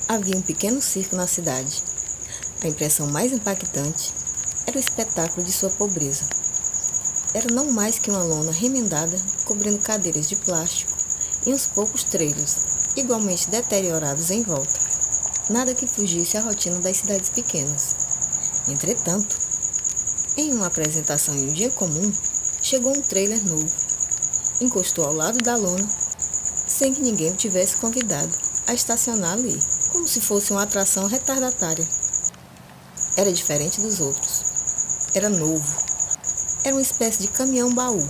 Havia um pequeno circo na cidade. A impressão mais impactante era o espetáculo de sua pobreza. Era não mais que uma lona remendada cobrindo cadeiras de plástico e uns poucos trailers, igualmente deteriorados em volta. Nada que fugisse à rotina das cidades pequenas. Entretanto, em uma apresentação em um dia comum, chegou um trailer novo. Encostou ao lado da lona, sem que ninguém o tivesse convidado a estacionar ali, como se fosse uma atração retardatária. Era diferente dos outros. Era novo. Era uma espécie de caminhão-baú,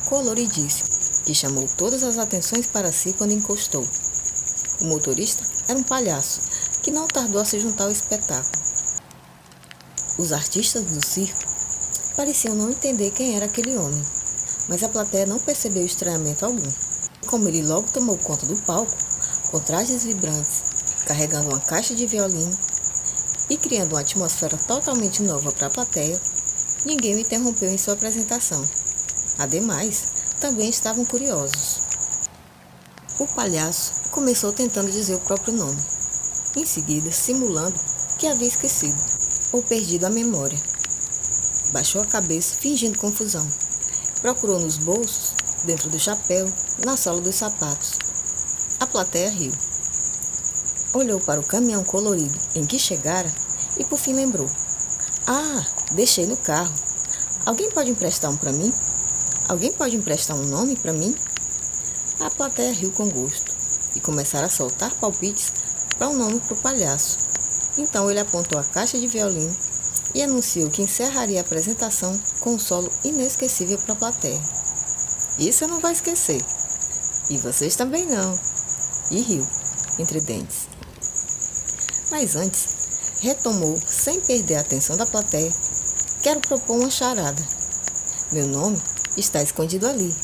coloridíssimo, que chamou todas as atenções para si quando encostou. O motorista era um palhaço, que não tardou a se juntar ao espetáculo. Os artistas do circo pareciam não entender quem era aquele homem, mas a plateia não percebeu estranhamento algum. Como ele logo tomou conta do palco, com trajes vibrantes, carregando uma caixa de violino e criando uma atmosfera totalmente nova para a plateia, ninguém o interrompeu em sua apresentação. Ademais, também estavam curiosos. O palhaço começou tentando dizer o próprio nome, em seguida simulando que havia esquecido ou perdido a memória. Baixou a cabeça, fingindo confusão. Procurou nos bolsos, dentro do chapéu, na sola dos sapatos. A plateia riu. Olhou para o caminhão colorido em que chegara e por fim lembrou. Ah, deixei no carro. Alguém pode emprestar um para mim? Alguém pode emprestar um nome para mim? A plateia riu com gosto e começaram a soltar palpites para um nome para o palhaço. Então ele apontou a caixa de violino e anunciou que encerraria a apresentação com um solo inesquecível para a plateia. Isso eu não vou esquecer. E vocês também não. E riu, entre dentes. Mas antes, retomou, sem perder a atenção da plateia: quero propor uma charada. Meu nome está escondido ali.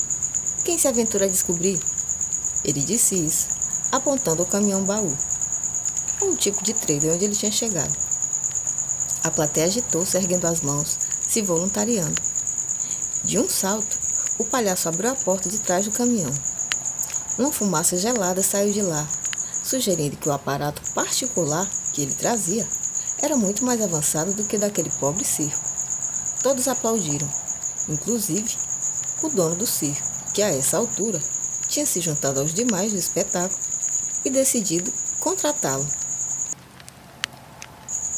Quem se aventura a descobrir? Ele disse isso, apontando o caminhão-baú, um tipo de trailer onde ele tinha chegado. A plateia agitou-se, erguendo as mãos, se voluntariando. De um salto, o palhaço abriu a porta de trás do caminhão. Uma fumaça gelada saiu de lá, sugerindo que o aparato particular que ele trazia era muito mais avançado do que daquele pobre circo. Todos aplaudiram, inclusive o dono do circo, que a essa altura tinha se juntado aos demais do espetáculo e decidido contratá-lo.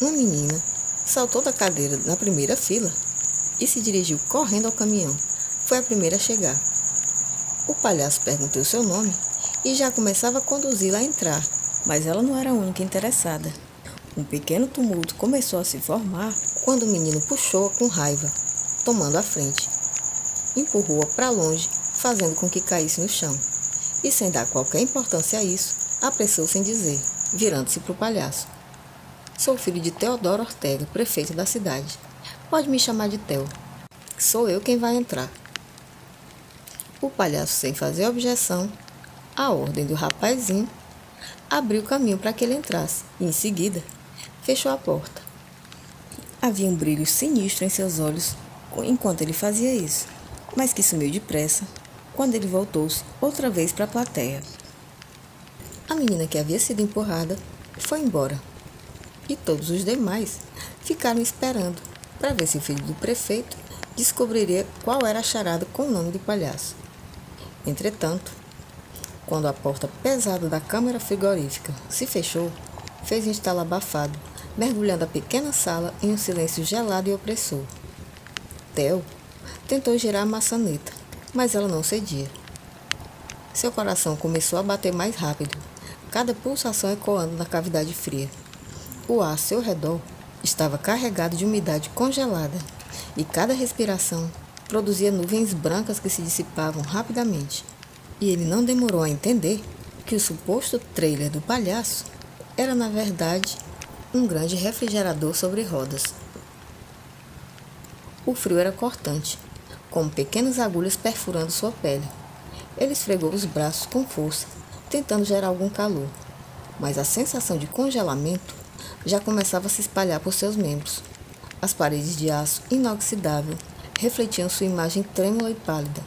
Uma menina saltou da cadeira na primeira fila e se dirigiu correndo ao caminhão. Foi a primeira a chegar. O palhaço perguntou seu nome e já começava a conduzi-la a entrar, mas ela não era a única interessada. Um pequeno tumulto começou a se formar quando o menino puxou-a com raiva, tomando a frente. Empurrou-a para longe, fazendo com que caísse no chão. E sem dar qualquer importância a isso, apressou-se em dizer, virando-se para o palhaço: sou filho de Teodoro Ortega, prefeito da cidade. Pode me chamar de Theo. Sou eu quem vai entrar. O palhaço, sem fazer objeção, à ordem do rapazinho, abriu o caminho para que ele entrasse e, em seguida, fechou a porta. Havia um brilho sinistro em seus olhos enquanto ele fazia isso, mas que sumiu depressa quando ele voltou-se outra vez para a plateia. A menina que havia sido empurrada foi embora e todos os demais ficaram esperando para ver se o filho do prefeito descobriria qual era a charada com o nome do palhaço. Entretanto, quando a porta pesada da câmara frigorífica se fechou, fez um estalo abafado, mergulhando a pequena sala em um silêncio gelado e opressor. Theo tentou girar a maçaneta, mas ela não cedia. Seu coração começou a bater mais rápido, cada pulsação ecoando na cavidade fria. O ar ao seu redor estava carregado de umidade congelada, e cada respiração produzia nuvens brancas que se dissipavam rapidamente. E ele não demorou a entender que o suposto trailer do palhaço era, na verdade, um grande refrigerador sobre rodas. O frio era cortante, como pequenas agulhas perfurando sua pele. Ele esfregou os braços com força, tentando gerar algum calor, mas a sensação de congelamento já começava a se espalhar por seus membros. As paredes de aço inoxidável refletiam sua imagem trêmula e pálida,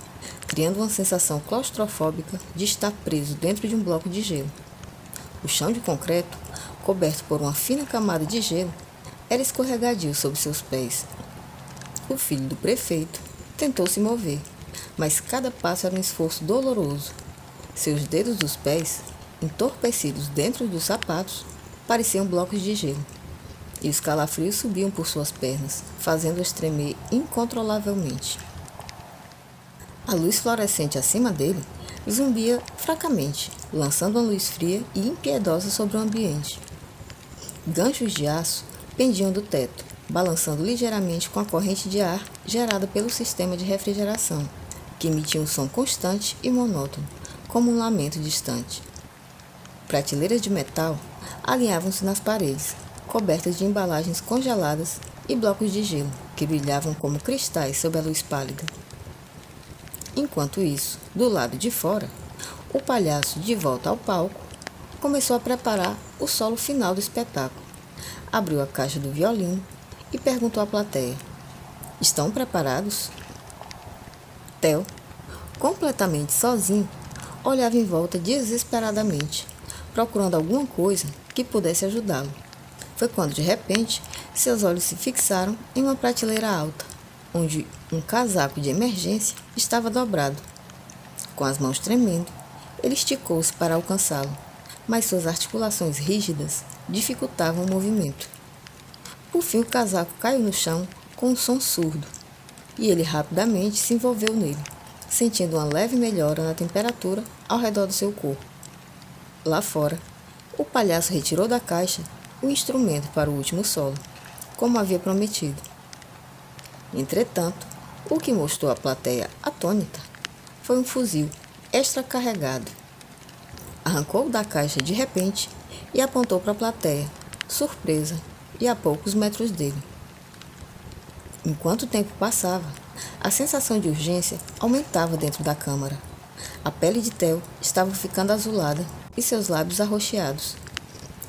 criando uma sensação claustrofóbica de estar preso dentro de um bloco de gelo. O chão de concreto coberto por uma fina camada de gelo, era escorregadio sob seus pés. O filho do prefeito tentou se mover, mas cada passo era um esforço doloroso. Seus dedos dos pés, entorpecidos dentro dos sapatos, pareciam blocos de gelo, e os calafrios subiam por suas pernas, fazendo-as tremer incontrolavelmente. A luz fluorescente acima dele zumbia fracamente, lançando uma luz fria e impiedosa sobre o ambiente. Ganchos de aço pendiam do teto, balançando ligeiramente com a corrente de ar gerada pelo sistema de refrigeração, que emitia um som constante e monótono, como um lamento distante. Prateleiras de metal alinhavam-se nas paredes, cobertas de embalagens congeladas e blocos de gelo, que brilhavam como cristais sob a luz pálida. Enquanto isso, do lado de fora, o palhaço, de volta ao palco, começou a preparar o solo final do espetáculo. Abriu a caixa do violino e perguntou à plateia: "Estão preparados?" Theo, completamente sozinho, olhava em volta desesperadamente, procurando alguma coisa que pudesse ajudá-lo. Foi quando, de repente, seus olhos se fixaram em uma prateleira alta, onde um casaco de emergência estava dobrado. Com as mãos tremendo, ele esticou-se para alcançá-lo, mas suas articulações rígidas dificultavam o movimento. Por fim, o casaco caiu no chão com um som surdo, e ele rapidamente se envolveu nele, sentindo uma leve melhora na temperatura ao redor do seu corpo. Lá fora, o palhaço retirou da caixa o instrumento para o último solo, como havia prometido. Entretanto, o que mostrou à plateia atônita foi um fuzil extra-carregado. Arrancou-o da caixa de repente e apontou para a plateia, surpresa e a poucos metros dele. Enquanto o tempo passava, a sensação de urgência aumentava dentro da câmara. A pele de Theo estava ficando azulada e seus lábios arroxeados.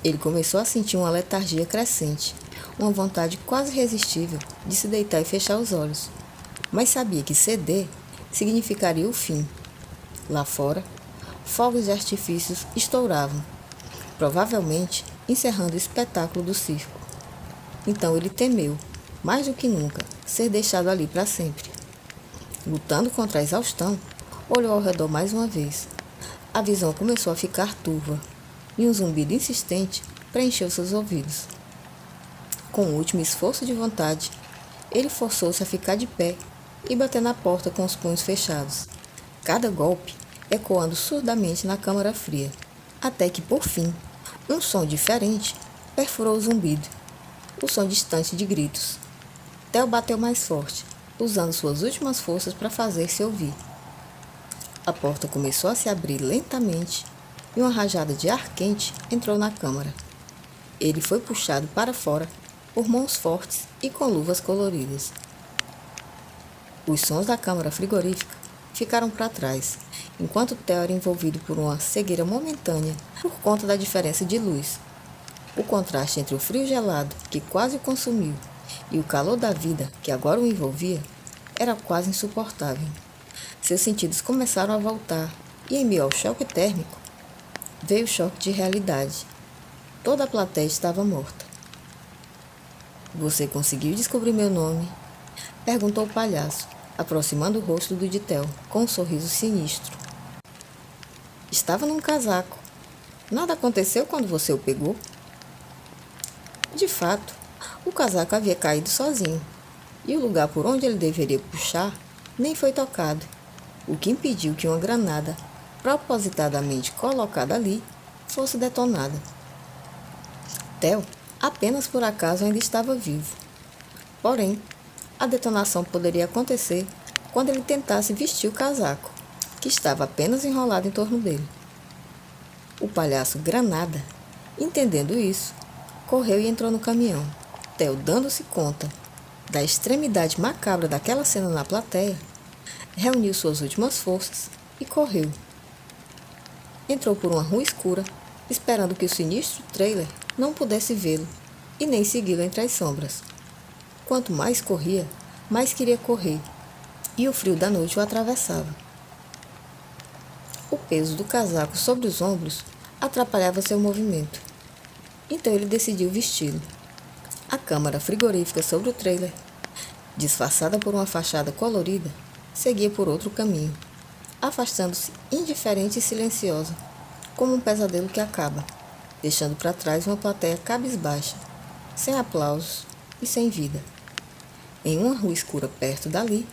Ele começou a sentir uma letargia crescente, uma vontade quase irresistível de se deitar e fechar os olhos, mas sabia que ceder significaria o fim. Lá fora, fogos de artifícios estouravam, provavelmente encerrando o espetáculo do circo. Então ele temeu, mais do que nunca, ser deixado ali para sempre. Lutando contra a exaustão, olhou ao redor mais uma vez. A visão começou a ficar turva, e um zumbido insistente preencheu seus ouvidos. Com o último esforço de vontade, ele forçou-se a ficar de pé e bater na porta com os punhos fechados, cada golpe ecoando surdamente na câmara fria, até que, por fim, um som diferente perfurou o zumbido, o som distante de gritos. Theo bateu mais forte, usando suas últimas forças para fazer-se ouvir. A porta começou a se abrir lentamente e uma rajada de ar quente entrou na câmara. Ele foi puxado para fora por mãos fortes e com luvas coloridas. Os sons da câmara frigorífica ficaram para trás, enquanto Theo era envolvido por uma cegueira momentânea por conta da diferença de luz. O contraste entre o frio gelado, que quase o consumiu, e o calor da vida, que agora o envolvia, era quase insuportável. Seus sentidos começaram a voltar, e em meio ao choque térmico, veio o choque de realidade. Toda a plateia estava morta. "Você conseguiu descobrir meu nome?" perguntou o palhaço, aproximando o rosto do de Theo, com um sorriso sinistro. "Estava num casaco. Nada aconteceu quando você o pegou?" De fato, o casaco havia caído sozinho, e o lugar por onde ele deveria puxar nem foi tocado, o que impediu que uma granada, propositadamente colocada ali, fosse detonada. Theo, apenas por acaso, ainda estava vivo. Porém, a detonação poderia acontecer quando ele tentasse vestir o casaco, que estava apenas enrolado em torno dele. O palhaço Granada, entendendo isso, correu e entrou no caminhão. Theo, dando-se conta da extremidade macabra daquela cena na plateia, reuniu suas últimas forças e correu. Entrou por uma rua escura, esperando que o sinistro trailer não pudesse vê-lo e nem segui-lo entre as sombras. Quanto mais corria, mais queria correr, e o frio da noite o atravessava. O peso do casaco sobre os ombros atrapalhava seu movimento. Então ele decidiu vesti-lo. A câmara frigorífica sobre o trailer, disfarçada por uma fachada colorida, seguia por outro caminho, afastando-se indiferente e silenciosa, como um pesadelo que acaba, deixando para trás uma plateia cabisbaixa, sem aplausos e sem vida. Em uma rua escura perto dali,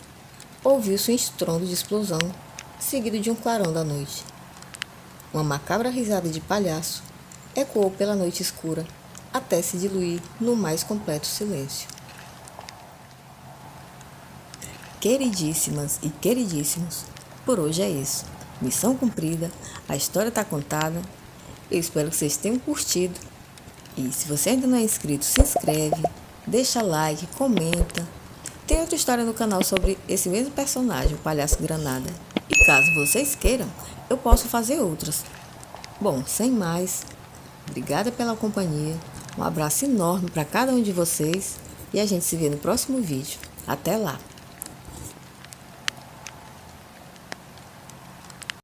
ouviu-se um estrondo de explosão, seguido de um clarão da noite. Uma macabra risada de palhaço ecoou pela noite escura, até se diluir no mais completo silêncio. Queridíssimas e queridíssimos, por hoje é isso. Missão cumprida, a história está contada. Eu espero que vocês tenham curtido. E se você ainda não é inscrito, se inscreve, deixa like, comenta. Tem outra história no canal sobre esse mesmo personagem, o Palhaço Granada. E caso vocês queiram, eu posso fazer outras. Bom, sem mais, obrigada pela companhia. Um abraço enorme para cada um de vocês e a gente se vê no próximo vídeo. Até lá!